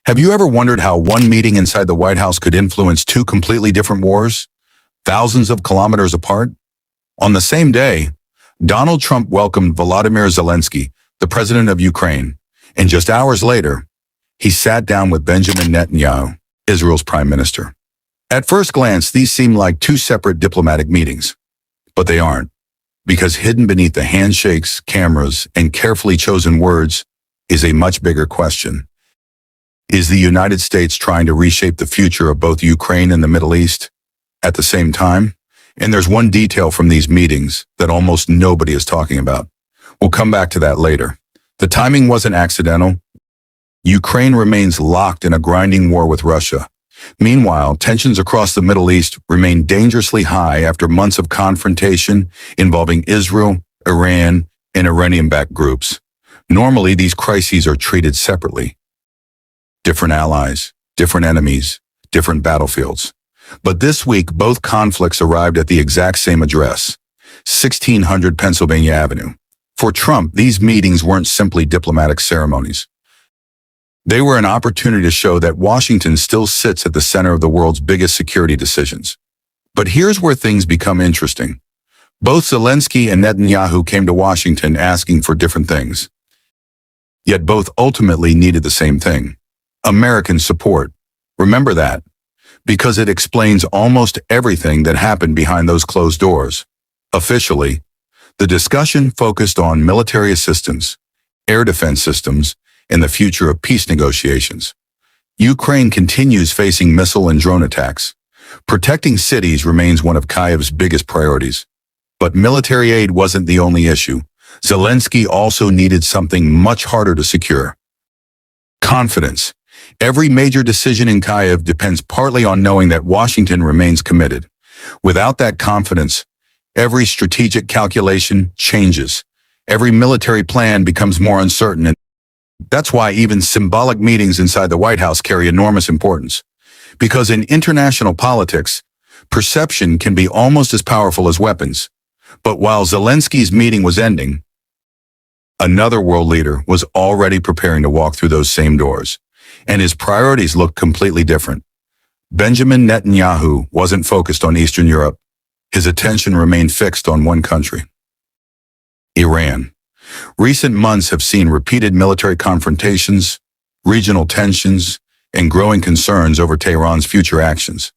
Have you ever wondered how one meeting inside the White House could influence two completely different wars, thousands of kilometers apart? On the same day, Donald Trump welcomed Volodymyr Zelensky, the president of Ukraine, and just hours later, he sat down with Benjamin Netanyahu, Israel's prime minister. At first glance, these seem like two separate diplomatic meetings, but they aren't, because hidden beneath the handshakes, cameras, and carefully chosen words is a much bigger question. Is the United States trying to reshape the future of both Ukraine and the Middle East at the same time? And there's one detail from these meetings that almost nobody is talking about. We'll come back to that later. The timing wasn't accidental. Ukraine remains locked in a grinding war with Russia. Meanwhile, tensions across the Middle East remain dangerously high after months of confrontation involving Israel, Iran, and Iranian-backed groups. Normally, these crises are treated separately. Different allies, different enemies, different battlefields. But this week, both conflicts arrived at the exact same address, 1600 Pennsylvania Avenue. For Trump, these meetings weren't simply diplomatic ceremonies. They were an opportunity to show that Washington still sits at the center of the world's biggest security decisions. But here's where things become interesting. Both Zelensky and Netanyahu came to Washington asking for different things. Yet both ultimately needed the same thing: American support. Remember that, because it explains almost everything that happened behind those closed doors. Officially, the discussion focused on military assistance, air defense systems, and the future of peace negotiations. Ukraine continues facing missile and drone attacks. Protecting cities remains one of Kyiv's biggest priorities. But military aid wasn't the only issue. Zelensky also needed something much harder to secure: confidence. Every major decision in Kyiv depends partly on knowing that Washington remains committed. Without that confidence, every strategic calculation changes. Every military plan becomes more uncertain, and that's why even symbolic meetings inside the White House carry enormous importance. Because in international politics, perception can be almost as powerful as weapons. But while Zelensky's meeting was ending, another world leader was already preparing to walk through those same doors. And his priorities looked completely different. Benjamin Netanyahu wasn't focused on Eastern Europe. His attention remained fixed on one country: Iran. Recent months have seen repeated military confrontations, regional tensions, and growing concerns over Tehran's future actions.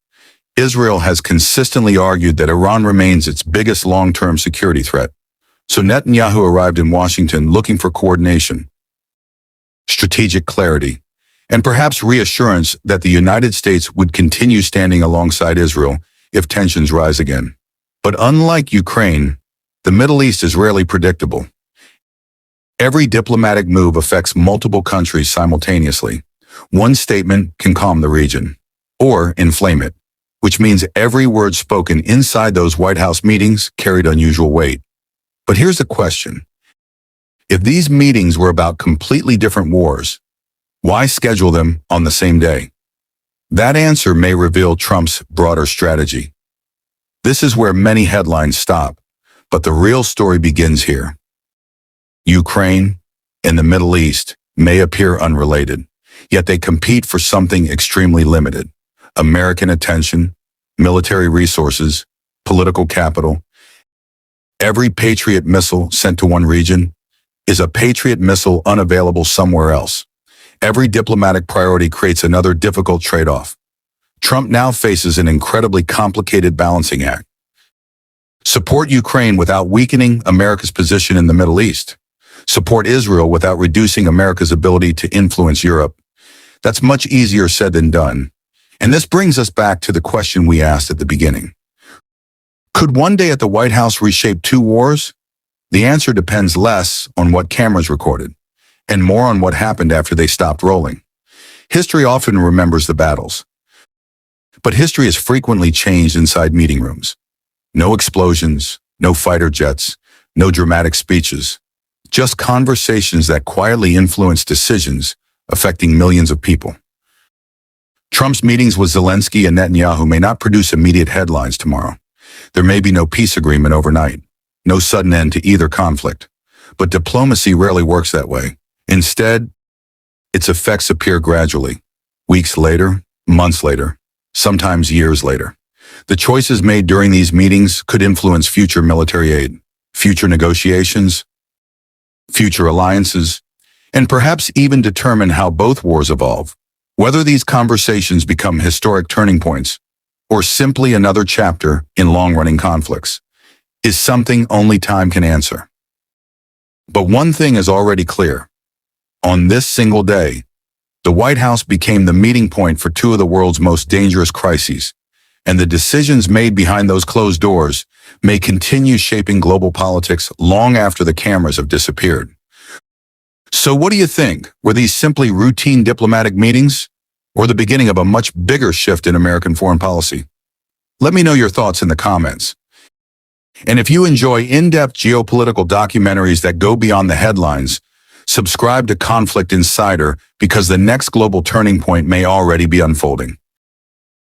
Israel has consistently argued that Iran remains its biggest long-term security threat. So Netanyahu arrived in Washington looking for coordination, strategic clarity, and perhaps reassurance that the United States would continue standing alongside Israel if tensions rise again. But unlike Ukraine, the Middle East is rarely predictable. Every diplomatic move affects multiple countries simultaneously. One statement can calm the region, or inflame it, which means every word spoken inside those White House meetings carried unusual weight. But here's the question: if these meetings were about completely different wars, why schedule them on the same day? That answer may reveal Trump's broader strategy. This is where many headlines stop, but the real story begins here. Ukraine and the Middle East may appear unrelated, yet they compete for something extremely limited: American attention, military resources, political capital. Every Patriot missile sent to one region is a Patriot missile unavailable somewhere else. Every diplomatic priority creates another difficult trade-off. Trump now faces an incredibly complicated balancing act. Support Ukraine without weakening America's position in the Middle East. Support Israel without reducing America's ability to influence Europe. That's much easier said than done. And this brings us back to the question we asked at the beginning. Could one day at the White House reshape two wars? The answer depends less on what cameras recorded, and more on what happened after they stopped rolling. History often remembers the battles, but history is frequently changed inside meeting rooms. No explosions, no fighter jets, no dramatic speeches, just conversations that quietly influence decisions affecting millions of people. Trump's meetings with Zelensky and Netanyahu may not produce immediate headlines tomorrow. There may be no peace agreement overnight, no sudden end to either conflict. But diplomacy rarely works that way. Instead, its effects appear gradually. Weeks later, months later, sometimes years later. The choices made during these meetings could influence future military aid, future negotiations, future alliances, and perhaps even determine how both wars evolve. Whether these conversations become historic turning points or simply another chapter in long-running conflicts is something only time can answer. But one thing is already clear. On this single day, the White House became the meeting point for two of the world's most dangerous crises, and the decisions made behind those closed doors may continue shaping global politics long after the cameras have disappeared. So what do you think? Were these simply routine diplomatic meetings, or the beginning of a much bigger shift in American foreign policy? Let me know your thoughts in the comments. And if you enjoy in-depth geopolitical documentaries that go beyond the headlines, subscribe to Conflict Insider because the next global turning point may already be unfolding.